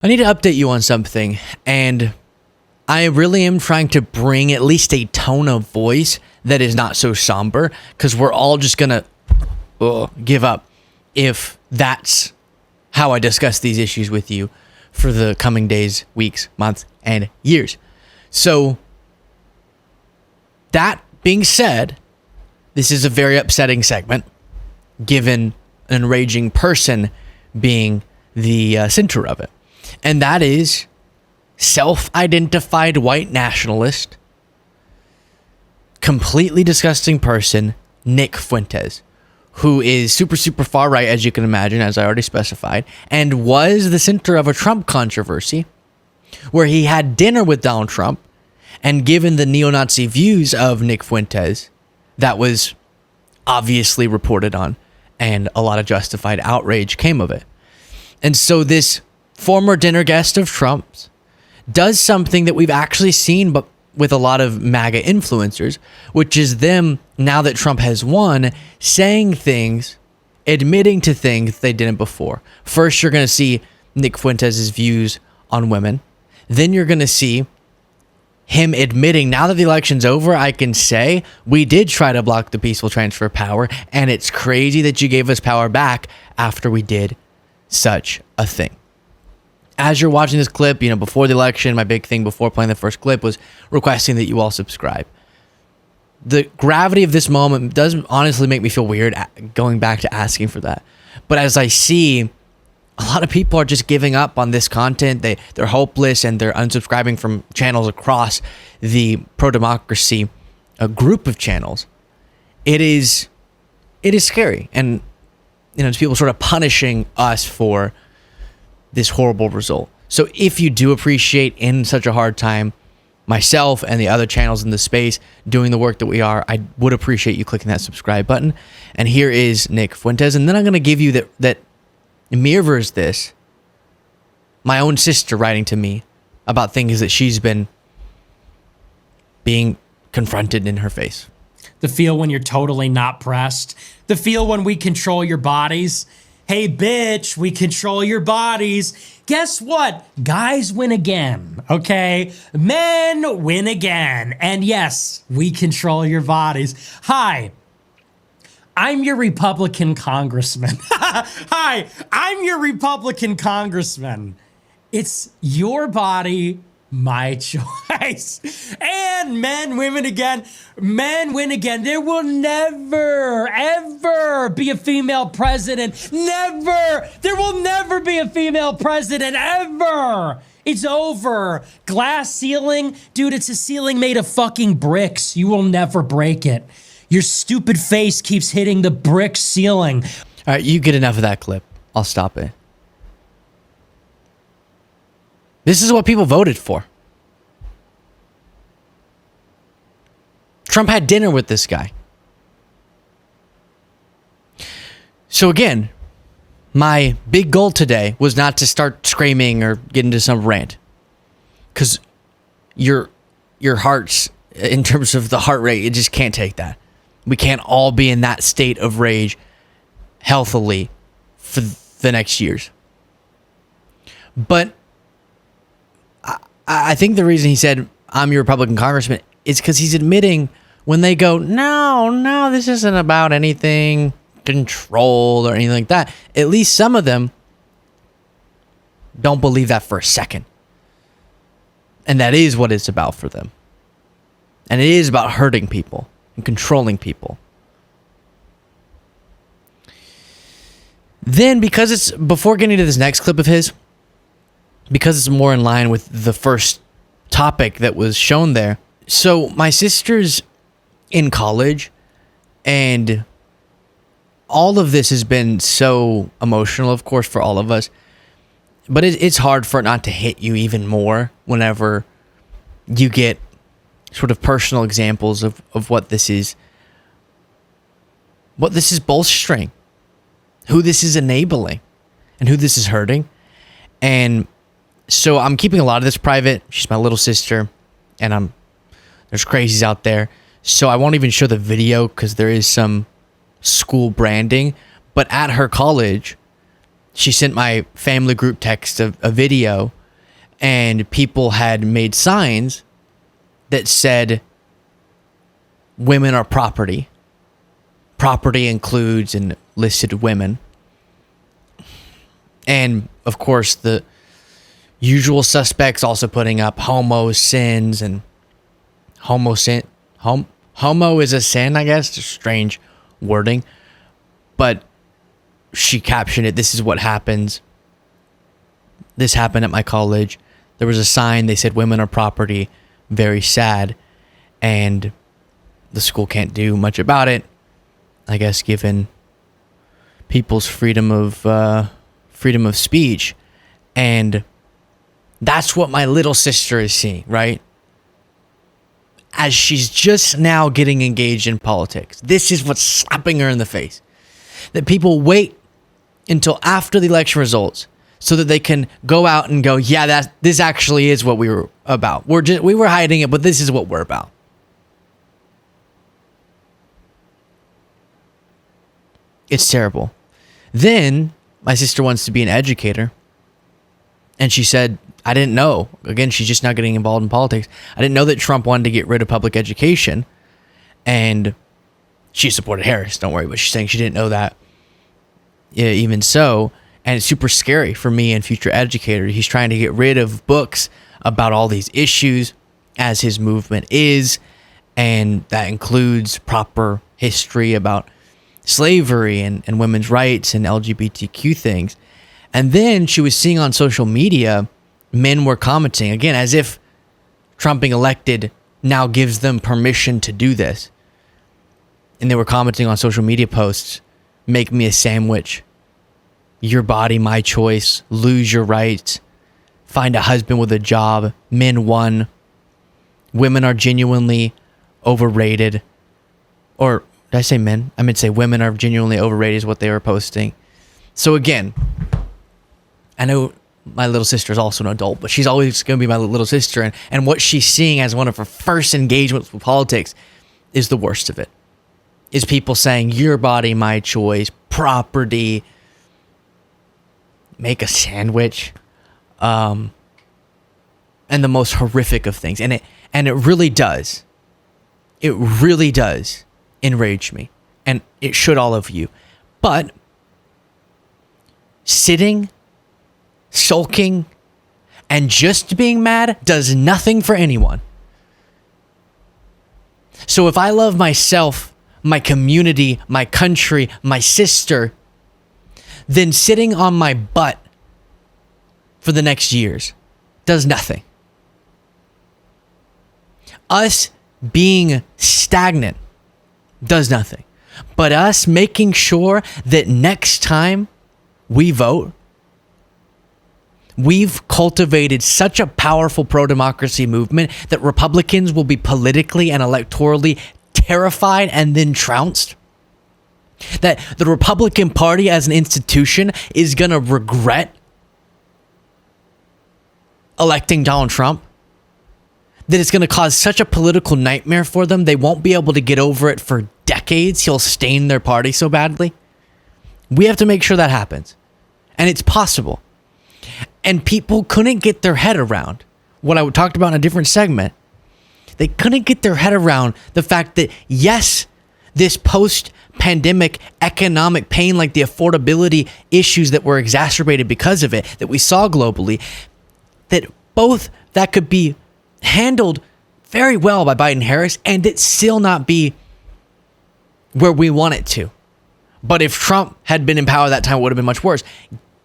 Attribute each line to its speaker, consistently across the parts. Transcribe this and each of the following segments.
Speaker 1: I need to update you on something, and I really am trying to bring at least a tone of voice that is not so somber, because we're all just gonna give up if that's how I discuss these issues with you for the coming days, weeks, months, and years. So, that being said, this is a very upsetting segment, given an enraging person being the center of it. And that is self-identified white nationalist, completely disgusting person, Nick Fuentes, who is super, super far right, as you can imagine, as I already specified, and was the center of a Trump controversy where he had dinner with Donald Trump, and given the neo-Nazi views of Nick Fuentes, that was obviously reported on, and a lot of justified outrage came of it. And so this former dinner guest of Trump's does something that we've actually seen, but with a lot of MAGA influencers, which is them, now that Trump has won, saying things, admitting to things they didn't before. First, you're going to see Nick Fuentes' views on women. Then you're going to see him admitting, now that the election's over, I can say we did try to block the peaceful transfer of power, and it's crazy that you gave us power back after we did such a thing. As you're watching this clip, before the election, my big thing before playing the first clip was requesting that you all subscribe. The gravity of this moment does honestly make me feel weird going back to asking for that. But as I see, a lot of people are just giving up on this content. They're hopeless, and they're unsubscribing from channels across the pro-democracy group of channels. It is scary. And, it's people sort of punishing us for this horrible result. So if you do appreciate, in such a hard time, myself and the other channels in the space doing the work that we are, I would appreciate you clicking that subscribe button. And here is Nick Fuentes. And then I'm going to give you that mirrors this, my own sister writing to me about things that she's been being confronted in her face.
Speaker 2: The feel when you're totally not pressed. The feel when we control your bodies. Hey, bitch, we control your bodies. Guess what? Guys win again, okay? Men win again. And yes, we control your bodies. Hi, I'm your Republican congressman. Hi, I'm your Republican congressman. It's your body, my choice. And men, women again. Men win again. There will never, ever be a female president. Never. There will never be a female president, ever. It's over. Glass ceiling. Dude, it's a ceiling made of fucking bricks. You will never break it. Your stupid face keeps hitting the brick ceiling.
Speaker 1: All right, you get enough of that clip. I'll stop it. This is what people voted for. Trump had dinner with this guy. So again, my big goal today was not to start screaming or get into some rant. Because your heart's, in terms of the heart rate, it just can't take that. We can't all be in that state of rage healthily for the next years. But I think the reason he said, I'm your Republican congressman, is because he's admitting when they go, no, this isn't about anything controlled or anything like that. At least some of them don't believe that for a second. And that is what it's about for them. And it is about hurting people and controlling people. Then, because it's, before getting to this next clip of his, because it's more in line with the first topic that was shown there. So my sister's in college, and all of this has been so emotional, of course, for all of us. But it's hard for it not to hit you even more whenever you get sort of personal examples of what this is bolstering, who this is enabling, and who this is hurting. And so I'm keeping a lot of this private. She's my little sister, and there's crazies out there. So I won't even show the video because there is some school branding. But at her college, she sent my family group text a video, and people had made signs that said women are property. Property includes and listed women. And of course, the usual suspects also putting up homo sins and homo is a sin, I guess. It's strange wording. But she captioned it, "This is what happens. This happened at my college. There was a sign, they said women are property. Very sad. And the school can't do much about it, I guess, given people's freedom of speech." And that's what my little sister is seeing, right? As she's just now getting engaged in politics. This is what's slapping her in the face. That people wait until after the election results so that they can go out and go, yeah, this actually is what we were about. We were hiding it, but this is what we're about. It's terrible. Then my sister wants to be an educator. And she said, I didn't know. Again, she's just now getting involved in politics. I didn't know that Trump wanted to get rid of public education. And she supported Harris, don't worry. But she's saying she didn't know that. Yeah, even so. And it's super scary for me and future educators. He's trying to get rid of books about all these issues as his movement is. And that includes proper history about slavery and women's rights and LGBTQ things. And then she was seeing on social media, men were commenting, again, as if Trump being elected now gives them permission to do this. And they were commenting on social media posts, "Make me a sandwich. Your body, my choice. Lose your rights. Find a husband with a job. Men won. Women are genuinely overrated." Or did I say men? I meant to say women are genuinely overrated is what they were posting. So again, I know my little sister is also an adult, but she's always going to be my little sister. And what she's seeing as one of her first engagements with politics is the worst of it. Is people saying, your body, my choice, property, make a sandwich, and the most horrific of things. And it really does. It really does enrage me. And it should all of you. But sitting, sulking, and just being mad does nothing for anyone. So if I love myself, my community, my country, my sister, then sitting on my butt for the next years does nothing. Us being stagnant does nothing. But us making sure that next time we vote, we've cultivated such a powerful pro-democracy movement that Republicans will be politically and electorally terrified and then trounced. That the Republican Party as an institution is going to regret electing Donald Trump. That it's going to cause such a political nightmare for them, they won't be able to get over it for decades. He'll stain their party so badly. We have to make sure that happens. And it's possible. And people couldn't get their head around what I talked about in a different segment. They couldn't get their head around the fact that, yes, this post-pandemic economic pain, like the affordability issues that were exacerbated because of it, that we saw globally, that both that could be handled very well by Biden and Harris, and it still not be where we want it to. But if Trump had been in power at that time, it would have been much worse,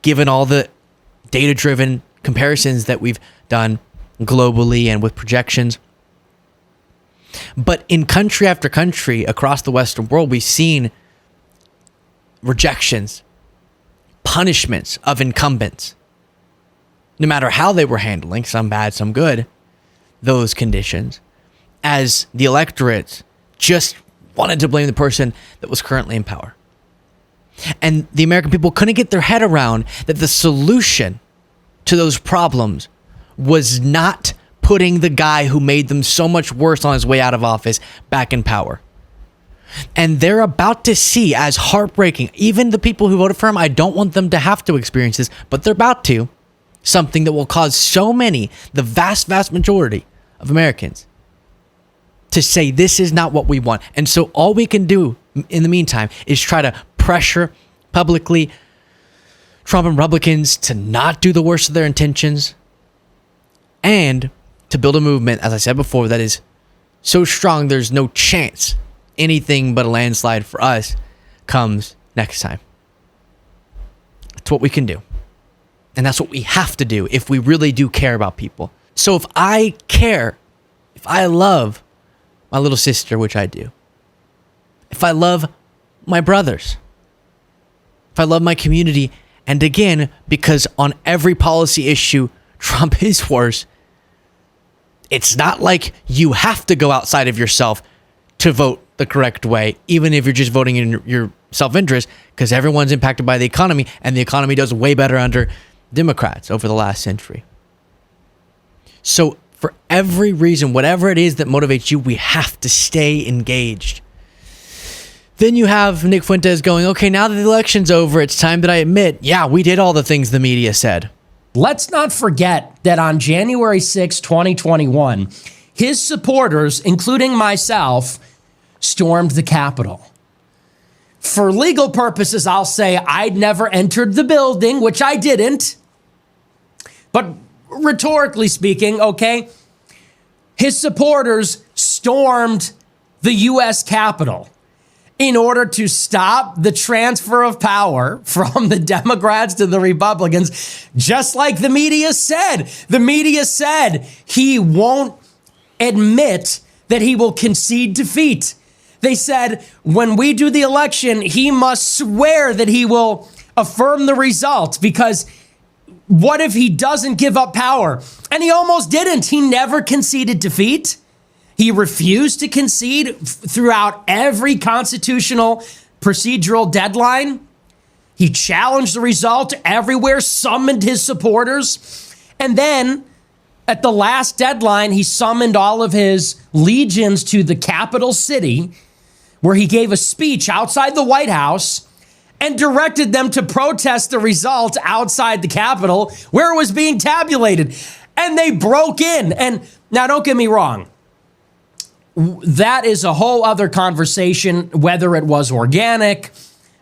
Speaker 1: given all the data-driven comparisons that we've done globally and with projections. But in country after country across the Western world, we've seen rejections, punishments of incumbents, no matter how they were handling, some bad, some good, those conditions, as the electorate just wanted to blame the person that was currently in power. And the American people couldn't get their head around that the solution to those problems was not putting the guy who made them so much worse on his way out of office back in power. And they're about to see, as heartbreaking, even the people who voted for him, I don't want them to have to experience this, but they're about to, something that will cause so many, the vast, vast majority of Americans, to say this is not what we want. And so all we can do in the meantime is try to pressure publicly Trump and Republicans to not do the worst of their intentions and to build a movement, as I said before, that is so strong there's no chance anything but a landslide for us comes next time. That's what we can do. And that's what we have to do if we really do care about people. So if I care, if I love my little sister, which I do, if I love my brothers, if I love my community, and again, because on every policy issue, Trump is worse, it's not like you have to go outside of yourself to vote the correct way, even if you're just voting in your self-interest, because everyone's impacted by the economy, and the economy does way better under Democrats over the last century. So for every reason, whatever it is that motivates you, we have to stay engaged. Then you have Nick Fuentes going, okay, now that the election's over, it's time that I admit, yeah, we did all the things the media said.
Speaker 2: Let's not forget that on January 6, 2021, his supporters, including myself, stormed the Capitol. For legal purposes, I'll say I'd never entered the building, which I didn't. But rhetorically speaking, okay, his supporters stormed the U.S. Capitol in order to stop the transfer of power from the Democrats to the Republicans, just like the media said. The media said he won't admit that he will concede defeat. They said, when we do the election, he must swear that he will affirm the result, because what if he doesn't give up power? And he almost didn't. He never conceded defeat. He refused to concede throughout every constitutional procedural deadline. He challenged the result everywhere, summoned his supporters. And then at the last deadline, he summoned all of his legions to the capital city, where he gave a speech outside the White House and directed them to protest the result outside the Capitol where it was being tabulated. And they broke in. And now, don't get me wrong. That is a whole other conversation, whether it was organic,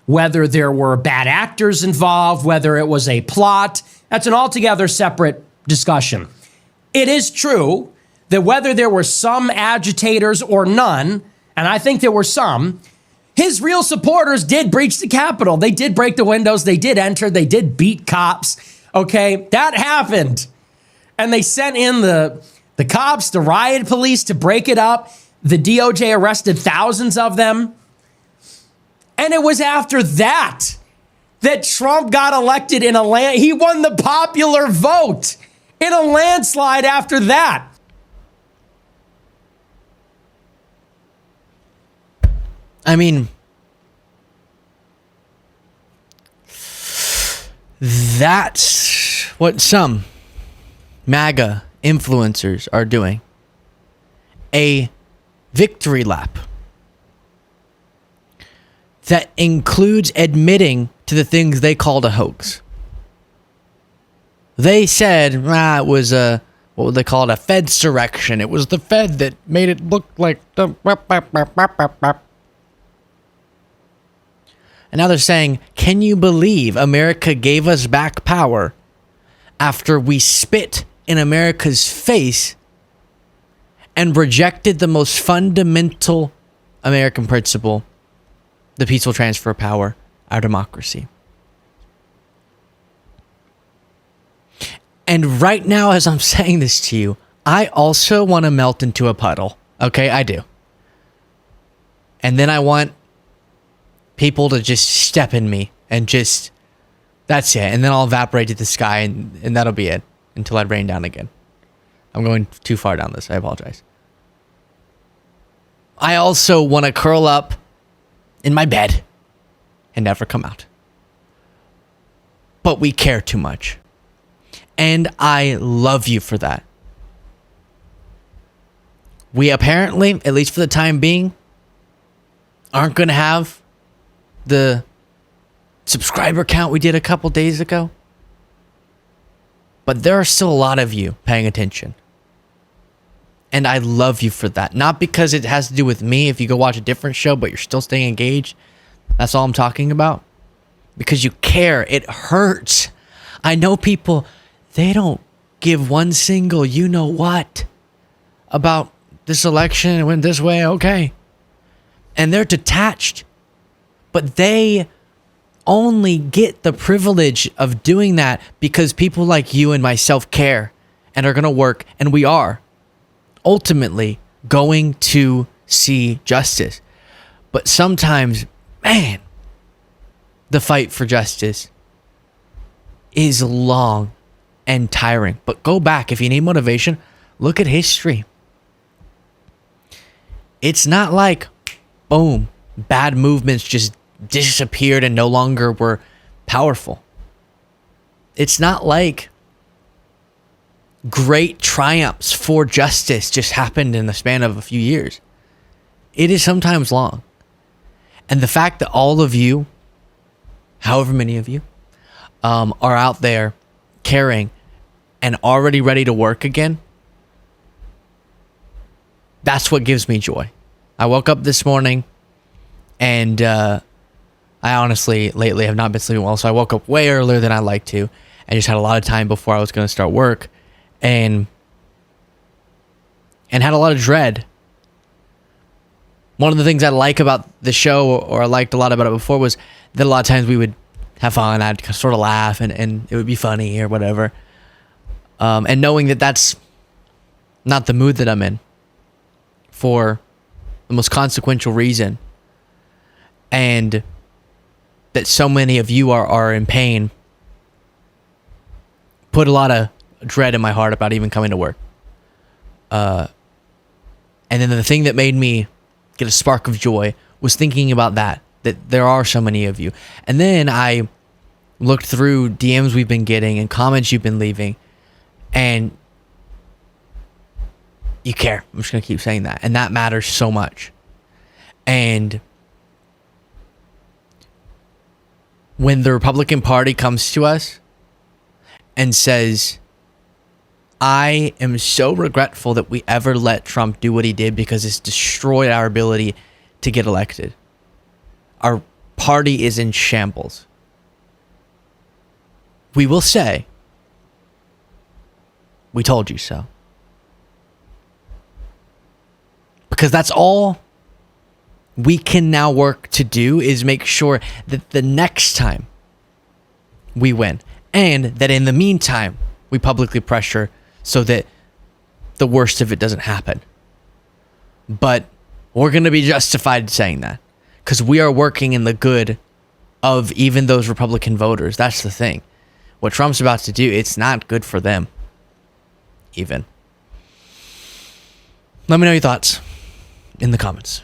Speaker 2: whether there were bad actors involved, whether it was a plot. That's an altogether separate discussion. It is true that whether there were some agitators or none, and I think there were some, his real supporters did breach the Capitol. They did break the windows. They did enter. They did beat cops. Okay, that happened. And they sent in the cops, the riot police, to break it up. The DOJ arrested thousands of them. And it was after that Trump got elected in he won the popular vote in a landslide after that.
Speaker 1: I mean, that's what some MAGA influencers are doing. A victory lap that includes admitting to the things they called a hoax. They said, it was what would they call it? A Fedsurrection. It was the Fed that made it look like the... And now they're saying, can you believe America gave us back power after we spit in America's face and rejected the most fundamental American principle, the peaceful transfer of power, our democracy? And right now, as I'm saying this to you, I also want to melt into a puddle. Okay, I do. And then I want people to just step in me and just, that's it. And then I'll evaporate to the sky, and that'll be it until I rain down again. I'm going too far down this. I apologize. I also want to curl up in my bed and never come out. But we care too much. And I love you for that. We apparently, at least for the time being, aren't going to have the subscriber count we did a couple days ago. But there are still a lot of you paying attention. And I love you for that. Not because it has to do with me. If you go watch a different show, but you're still staying engaged, that's all I'm talking about. Because you care. It hurts. I know people, they don't give one single you know what about this election and went this way, okay. And they're detached. But they only get the privilege of doing that because people like you and myself care and are going to work, and we are ultimately going to see justice. But sometimes, man, the fight for justice is long and tiring. But go back. If you need motivation, look at history. It's not like, boom, bad movements just disappeared and no longer were powerful. It's not like great triumphs for justice just happened in the span of a few years. It is sometimes long. And the fact that all of you, however many of you, are out there caring and already ready to work again, that's what gives me joy. I woke up this morning and I honestly lately have not been sleeping well, so I woke up way earlier than I like to and just had a lot of time before I was going to start work and had a lot of dread. One of the things I like about the show, or I liked a lot about it before, was that a lot of times we would have fun. I'd sort of laugh and it would be funny or whatever. And knowing that that's not the mood that I'm in for the most consequential reason, and that so many of you are in pain, put a lot of dread in my heart about even coming to work. And then the thing that made me get a spark of joy was thinking about that there are so many of you. And then I looked through DMs we've been getting and comments you've been leaving, and you care. I'm just going to keep saying that. And that matters so much. And when the Republican Party comes to us and says, I am so regretful that we ever let Trump do what he did because it's destroyed our ability to get elected. Our party is in shambles. We will say, we told you so. Because that's all we can now work to do, is make sure that the next time we win, and that in the meantime we publicly pressure so that the worst of it doesn't happen. But we're going to be justified saying that because we are working in the good of even those Republican voters. That's the thing. What Trump's about to do, it's not good for them even. Let me know your thoughts in the comments.